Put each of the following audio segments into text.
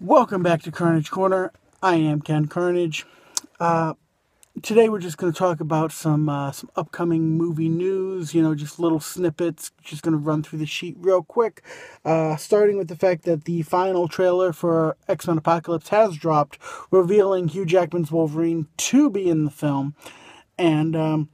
Welcome back to Carnage Corner. I am Ken Carnage. Today we're just going to talk about some upcoming movie news, just little snippets. Just going to run through the sheet real quick. Starting with the fact that the final trailer for X-Men Apocalypse has dropped, revealing Hugh Jackman's Wolverine to be in the film. And,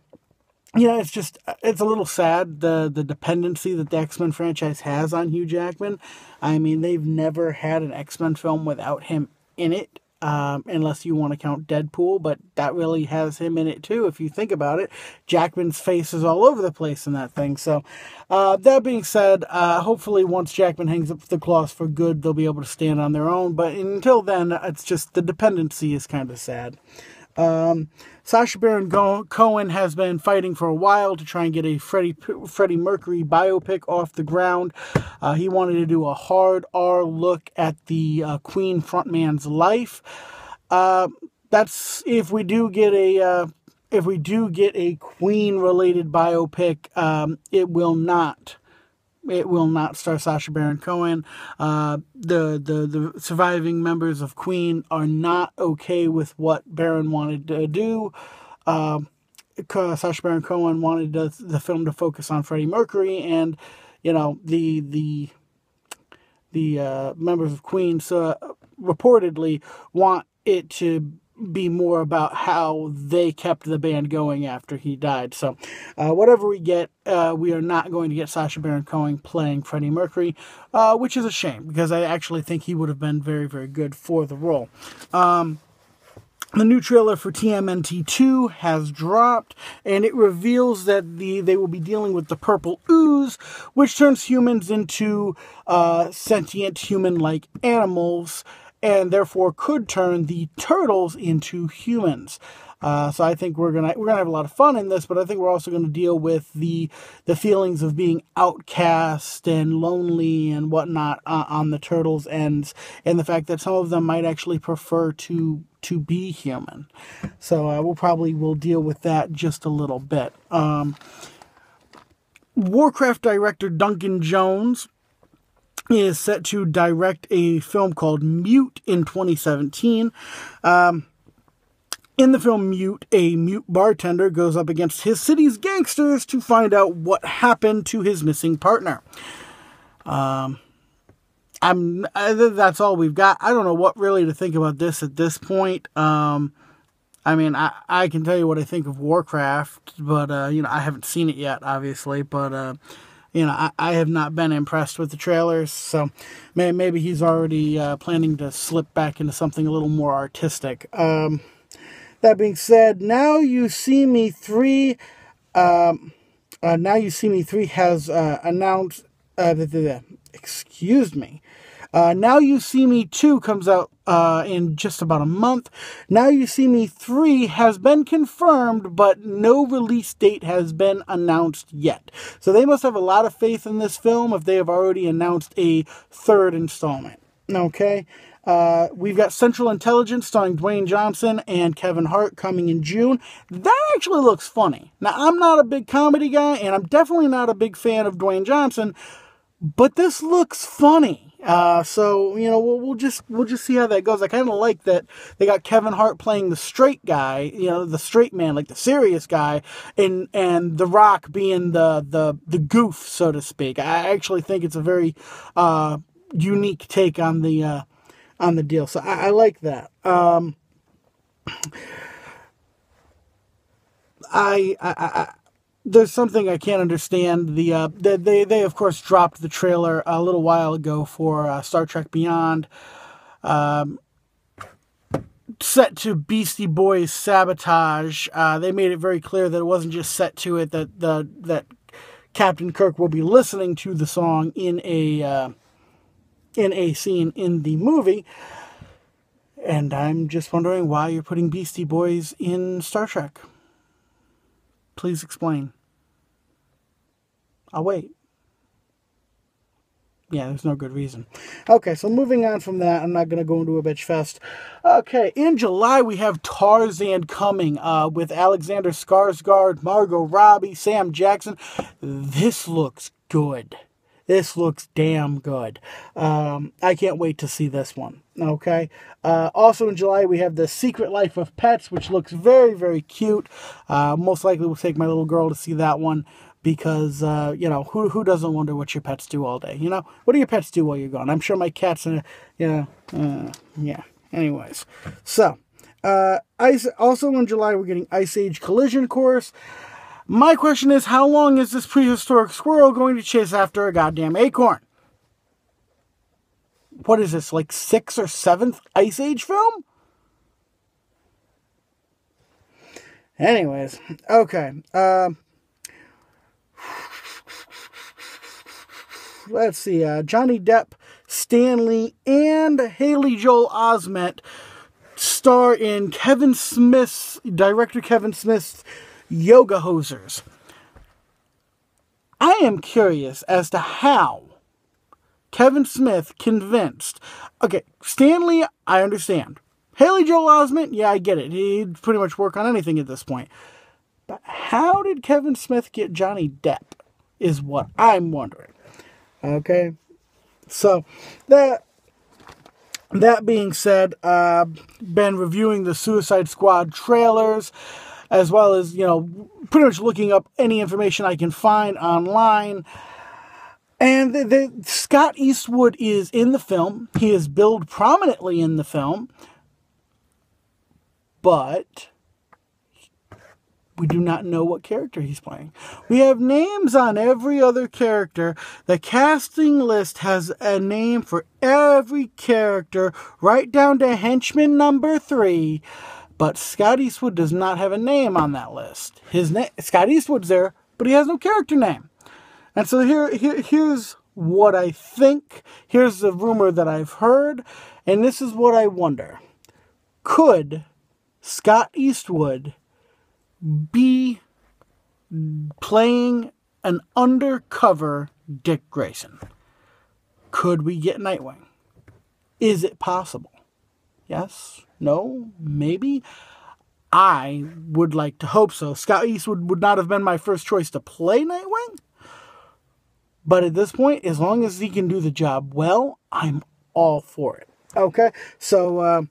it's a little sad, the dependency that the X-Men franchise has on Hugh Jackman. I mean, they've never had an X-Men film without him in it, unless you want to count Deadpool, but that really has him in it too, if you think about it. Jackman's face is all over the place in that thing. So, that being said, hopefully once Jackman hangs up the claws for good, they'll be able to stand on their own, but until then, it's just the dependency is kind of sad. Sacha Baron Cohen has been fighting for a while to try and get a Freddie Mercury biopic off the ground. He wanted to do a hard R look at the Queen frontman's life. That's if we do get a Queen related biopic. It will not star Sacha Baron Cohen. The surviving members of Queen are not okay with what Baron wanted to do. Sacha Baron Cohen wanted the film to focus on Freddie Mercury, and the members of Queen reportedly want it to be more about how they kept the band going after he died. So, whatever we get, we are not going to get Sacha Baron Cohen playing Freddie Mercury, which is a shame, because I actually think he would have been very, very good for the role. The new trailer for TMNT 2 has dropped, and it reveals that they will be dealing with the purple ooze, which turns humans into sentient human-like animals, and therefore could turn the turtles into humans. So I think we're gonna have a lot of fun in this, but I think we're also gonna deal with the feelings of being outcast and lonely and whatnot on the turtles' ends, and the fact that some of them might actually prefer to be human. So we'll deal with that just a little bit. Warcraft director Duncan Jones is set to direct a film called Mute in 2017. In the film Mute, a mute bartender goes up against his city's gangsters to find out what happened to his missing partner. That's all we've got. I don't know what really to think about this at this point. I can tell you what I think of Warcraft, but, I haven't seen it yet, obviously, but, I have not been impressed with the trailers, so maybe he's already planning to slip back into something a little more artistic. That being said, Now You See Me 3 has announced, Now You See Me 2 comes out in just about a month. Now You See Me 3 has been confirmed, but no release date has been announced yet. So they must have a lot of faith in this film if they have already announced a third installment. Okay? We've got Central Intelligence starring Dwayne Johnson and Kevin Hart coming in June. That actually looks funny. Now, I'm not a big comedy guy, and I'm definitely not a big fan of Dwayne Johnson, but this looks funny. So we'll just see how that goes. I kind of like that they got Kevin Hart playing the straight guy, the straight man, like the serious guy, and The Rock being the goof, so to speak. I actually think it's a very unique take on the deal. So I like that. There's something I can't understand. They of course dropped the trailer a little while ago for Star Trek Beyond, set to Beastie Boys Sabotage. They made it very clear that it wasn't just set to it, that Captain Kirk will be listening to the song in a scene in the movie. And I'm just wondering why you're putting Beastie Boys in Star Trek. Please explain. I'll wait. Yeah, there's no good reason. Okay, so moving on from that, I'm not going to go into a bitch fest. Okay, in July, we have Tarzan coming with Alexander Skarsgård, Margot Robbie, Sam Jackson. This looks good. This looks damn good. I can't wait to see this one. Okay. Also in July, we have The Secret Life of Pets, which looks very, very cute. Most likely will take my little girl to see that one because, who doesn't wonder what your pets do all day? What do your pets do while you're gone? I'm sure my cat's, yeah. Anyways. So, also in July, we're getting Ice Age Collision Course. My question is, how long is this prehistoric squirrel going to chase after a goddamn acorn? What is this, like 6th or 7th Ice Age film? Anyways, okay. Let's see. Johnny Depp, Stan Lee, and Haley Joel Osment star in director Kevin Smith's Yoga Hosers. I am curious as to how Kevin Smith convinced... Okay, Stan Lee, I understand. Haley Joel Osment, yeah, I get it. He'd pretty much work on anything at this point. But how did Kevin Smith get Johnny Depp is what I'm wondering. Okay? So, that being said, been reviewing the Suicide Squad trailers, as well as, pretty much looking up any information I can find online. And Scott Eastwood is in the film. He is billed prominently in the film. But we do not know what character he's playing. We have names on every other character. The casting list has a name for every character, right down to henchman number 3. But Scott Eastwood does not have a name on that list. Scott Eastwood's there, but he has no character name. And so here's what I think. Here's the rumor that I've heard. And this is what I wonder. Could Scott Eastwood be playing an undercover Dick Grayson? Could we get Nightwing? Is it possible? Yes? No? Maybe? I would like to hope so. Scott Eastwood would not have been my first choice to play Nightwing. But at this point, as long as he can do the job well, I'm all for it. Okay? So,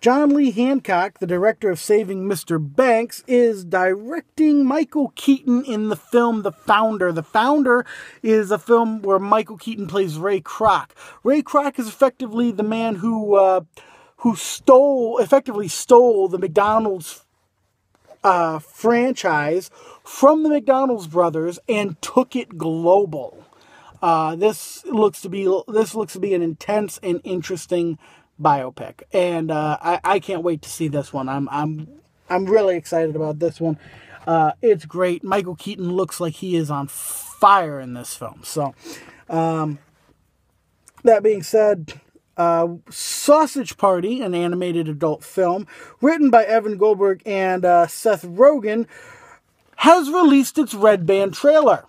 John Lee Hancock, the director of Saving Mr. Banks, is directing Michael Keaton in the film The Founder. The Founder is a film where Michael Keaton plays Ray Kroc. Ray Kroc is effectively the man who stole the McDonald's franchise from the McDonald's brothers and took it global. This looks to be an intense and interesting biopic, and I can't wait to see this one. I'm really excited about this one. It's great. Michael Keaton looks like he is on fire in this film. So, that being said, Sausage Party, an animated adult film written by Evan Goldberg and Seth Rogen, has released its Red Band trailer.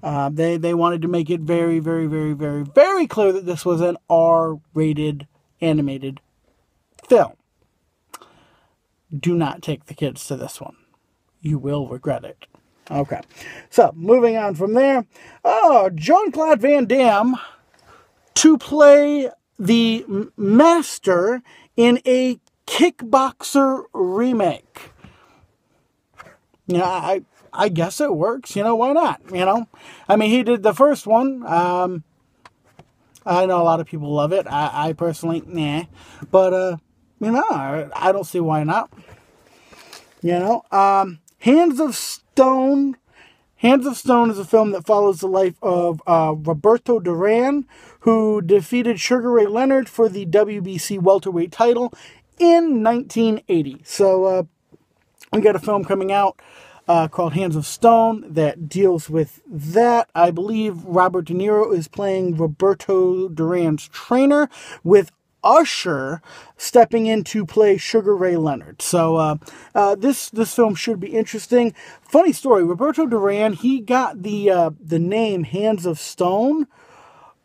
They wanted to make it very, very, very, very, very clear that this was an R-rated animated film. Do not take the kids to this one. You will regret it. Okay. So, moving on from there. Jean-Claude Van Damme to play the Master in a Kickboxer remake. Yeah, I guess it works. Why not? I mean, he did the first one. I know a lot of people love it. I personally, nah. But, I don't see why not. Hands of Stone. Hands of Stone is a film that follows the life of Roberto Duran, who defeated Sugar Ray Leonard for the WBC welterweight title in 1980. So, we got a film coming out called Hands of Stone that deals with that. I believe Robert De Niro is playing Roberto Duran's trainer, with Usher stepping in to play Sugar Ray Leonard. So this film should be interesting. Funny story, Roberto Duran, he got the name Hands of Stone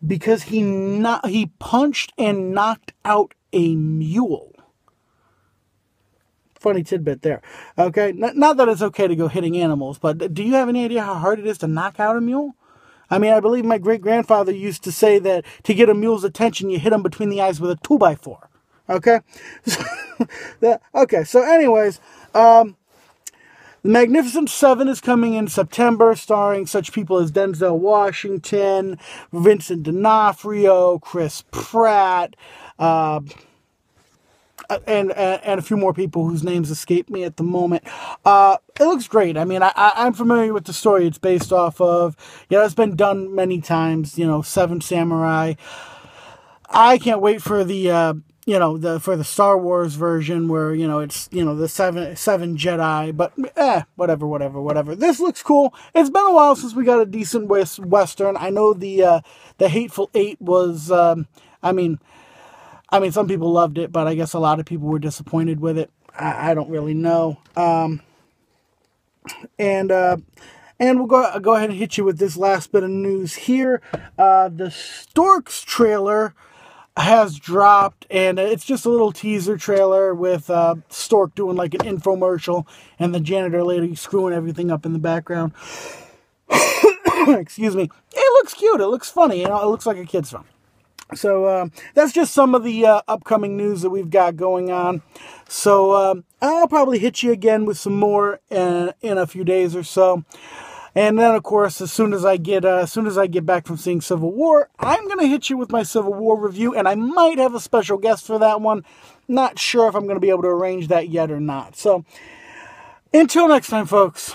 because he punched and knocked out a mule. Funny tidbit there. Okay, not that it's okay to go hitting animals, but do you have any idea how hard it is to knock out a mule? I mean, I believe my great-grandfather used to say that to get a mule's attention, you hit him between the eyes with a 2x4. Okay? So anyways, The Magnificent Seven is coming in September, starring such people as Denzel Washington, Vincent D'Onofrio, Chris Pratt, and a few more people whose names escape me at the moment. It looks great. I mean, I'm familiar with the story it's based off of. It's been done many times. Seven Samurai. I can't wait for the for the Star Wars version where it's the seven Jedi. But whatever. This looks cool. It's been a while since we got a decent Western. I know the Hateful Eight was. I mean, some people loved it, but I guess a lot of people were disappointed with it. I don't really know. And we'll go ahead and hit you with this last bit of news here. The Storks trailer has dropped, and it's just a little teaser trailer with Stork doing like an infomercial and the janitor lady screwing everything up in the background. Excuse me. It looks cute. It looks funny. It looks like a kid's film. So that's just some of the upcoming news that we've got going on. So I'll probably hit you again with some more in a few days or so. And then, of course, as soon as I get back from seeing Civil War, I'm gonna hit you with my Civil War review, and I might have a special guest for that one. Not sure if I'm gonna be able to arrange that yet or not. So until next time, folks.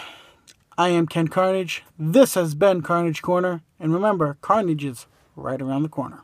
I am Ken Carnage. This has been Carnage Corner, and remember, Carnage is right around the corner.